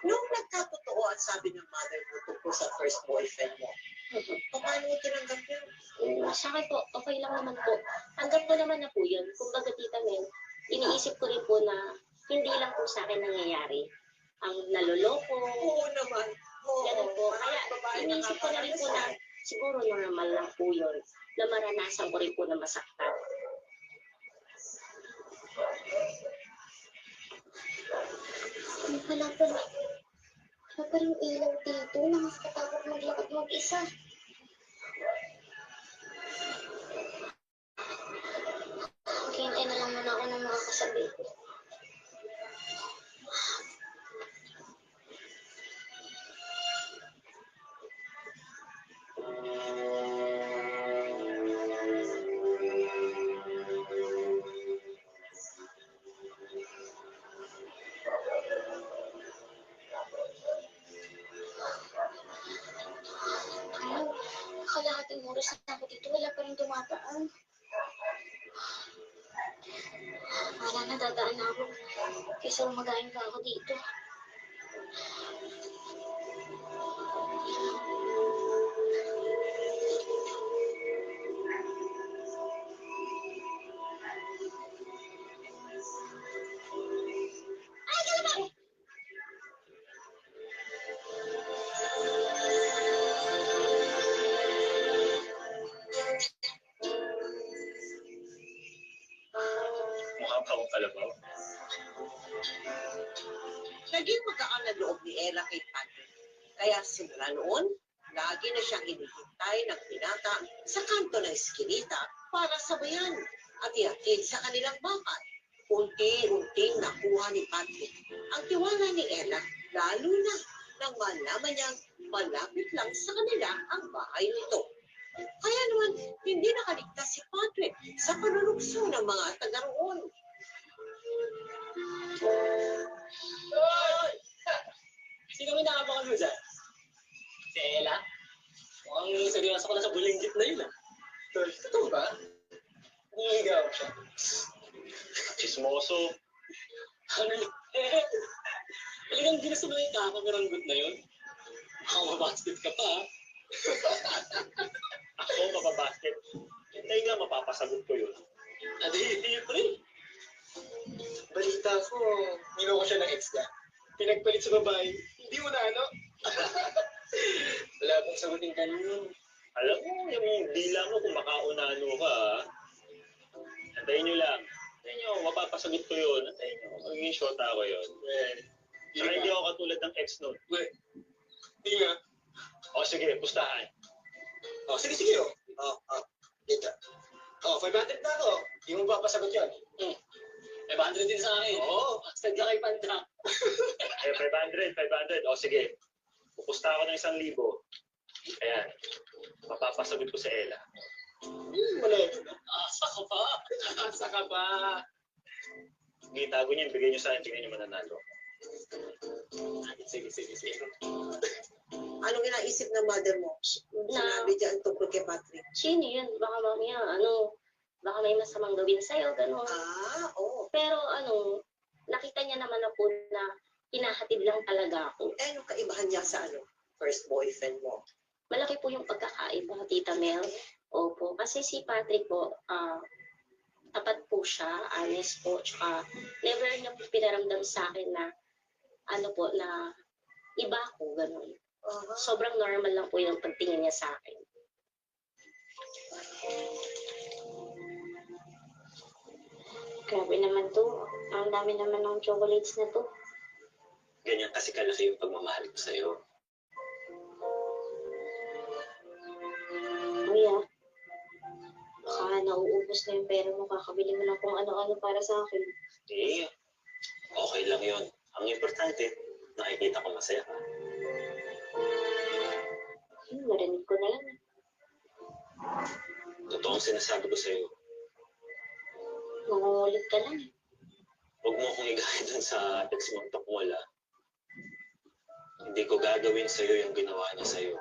Nung nagkatotoo at sabi ng mother mo tungkol sa first boyfriend mo, paano mo tinanggap yun? Sa akin po, okay lang naman po. Tanggap ko naman na po yun. Kumbaga, Tita Mel, iniisip ko rin po na hindi lang po sa akin nangyayari. Ang naloloko. Oo naman. Ganun po. Kaya iniisip ko na rin po na siguro normal lang po yun. Na maranasan ko rin po na masaktan. Wala pa rin ilaw dito. Nakakatakot maglakad mag-isa. Hintay na lang muna ako ng mga kasabi ko. Kalahating oras na ako dito, wala pa rin dumataan. Wala na, dadaan na ako. Kaysa umagain pa ako dito. Ay, kalaman! Mukha pa akong kalabaw. Naging magkaan na loob ni Ella kay Patrick. Kaya simula noon, lagi na siyang hinihintay ng binata sa kanto ng eskinita para sabayan at ihatid sa kanilang bahay. Unti-unting nakuha ni Patrick ang tiwala ni Ella, lalo na nang malaman niyang malapit lang sa kanila ang bahay nito. Kaya naman, hindi nakaligtas si Patrick sa panunukso ng mga taga roon. Hoy! Hindi kami nakabakan mo dyan. Si Ella? Mukhang seryoso ko na sa bulinggit na yun ah. Totoo ba? Nangigaw siya. Chismoso. Ano yun? Talagang ginusto mo yung kakamiranggot na yun? Ako mabasket ka pa ha? Ako mapabasket. Hintay nga mapapasagot ko yun. Hindi pre. Balita ko, niloko siya ng ex niya. Pinagpalit sa babae. Hindi mo na ano? Wala pong sagutin ka nun. Alam mo, yung dila mo kung makaunano ka. Antayin nyo lang. Antayin nyo, mapapasagot ko yun. Antayin nyo, magiging shota ako yun. Saka hindi ako katulad ng ex nun. Hindi nga. O sige, pustahan. O sige, sige o. Dito. O, 500 na ako. Hindi mo papasagot yun. 500 din sa akin. Oo. Sadya kay Panda. 500. O sige. Pupusta ako ng 1,000. Ayan. Mapapasagot ko sa Ella. Malapit na. Asa ka pa? Asa ka pa? Sige, tago niyo. Bigay niyo sa akin. Tingnan niyo mananalo. Sige. Anong inaisip ng mother mo? Sinabi dyan tungkol kay Patrick. Sino yun? Baka mamaya, baka may masamang gawin sa'yo, gano'n. Oo. Pero nakita niya naman na po na hinahatid lang talaga ako. Eh, anong kaibahan niya sa first boyfriend mo? Malaki po yung pagkakaiba, Tita Mel. Opo, kasi si Patrick po, tapat po siya, honest po, tsaka never niya po pinaramdam sa akin na, na iba ko, gano'n. Sobrang normal lang po yung pagtingin niya sa akin. Grabe naman to. Ang dami naman ng chocolates na to. Ganyan kasi kalaki yung pagmamahal ko sa'yo. Kuya, baka nauubos na yung pera mo. Kakabili mo lang kung ano-ano para sa akin. Okay lang yun. Ang importante, nakikita ko masaya ka. Narinig ko na lang. Totoo ang sinasabi ko sa'yo. Nangungulit ka lang. Huwag mo akong igaya dun sa ex mong tukwala. Hindi ko gagawin sa'yo yung ginawa niya sa'yo.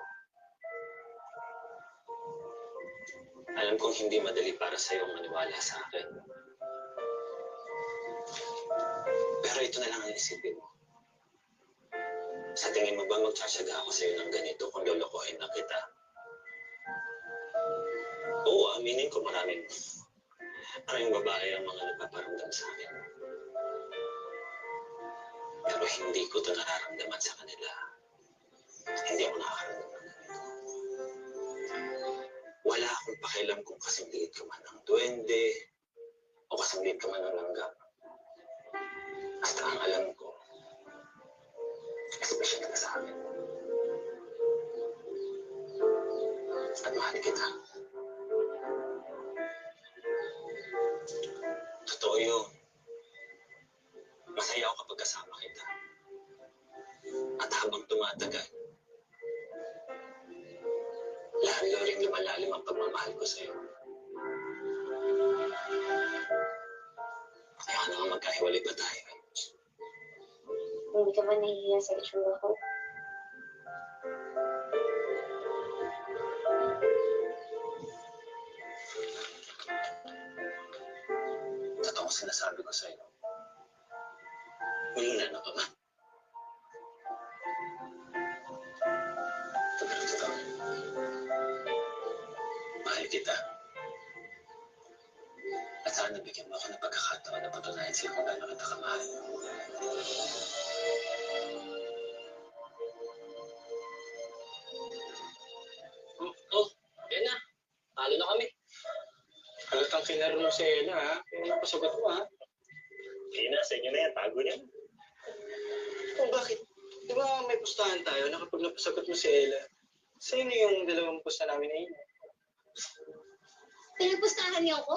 Alam kong hindi madali para sa'yo maniwala sa akin. Pero ito na lang ang isipin mo. Sa tingin mo ba magtsatsaga ako sa'yo ng ganito kung lolokohin na kita? Oo, aminin ko maraming babae ang mga nagpaparamdam sa akin. Pero hindi ko ito nararamdaman sa kanila. Hindi ako nakakaramdam ng ganito. Wala akong pakialam kung kasing liit ka man ng duwende o kasing liit ka man ng langgam. Basta ang alam ko, espesyal ka sa akin. At mahal kita. Totoo yun. Masaya ako kapag kasama kita. At habang tumatagal, lalo rin lumalalim ang pagmamahal ko sa'yo. Kaya ka naman magkahiwalay pa tayo. Hindi ka ba nahihiya sa itsura ko? Totoo ang sinasabi ko sa'yo. Huli na ba ba? Pero totoo. Mahal kita. At sana bigyan mo ako ng pagkakataon na patunayan sa'yo kung gaano kita kamahal. Oh, yan na. Talo na kami. Halatang kinaro mo si Ella, ha? Kaya napasagot mo, ha? Hindi na, sa inyo na yan. Tago niya. Kung bakit? Di ba may pustahan tayo na kapag napasagot mo si Ella, sino yung dalawang pusta namin na yun? Pinagpustahan niyo ako?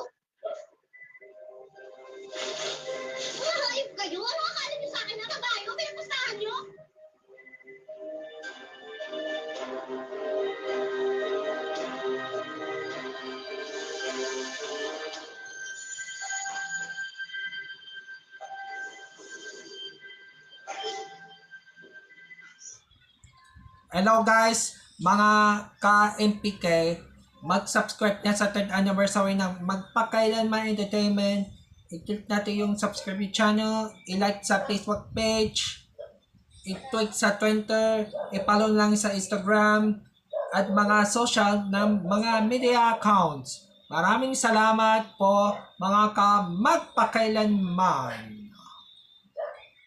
Hayop kayo? Ano akala niyo sa akin na kabayo? Pinagpustahan niyo? Hello guys, mga ka-MPK, mag-subscribe na sa 3rd anniversary ng Magpakailanman Entertainment. I-click natin yung subscribe channel, i-like sa Facebook page, i-tweet sa Twitter, i-follow lang sa Instagram, at mga social ng mga media accounts. Maraming salamat po mga ka-magpakailanman.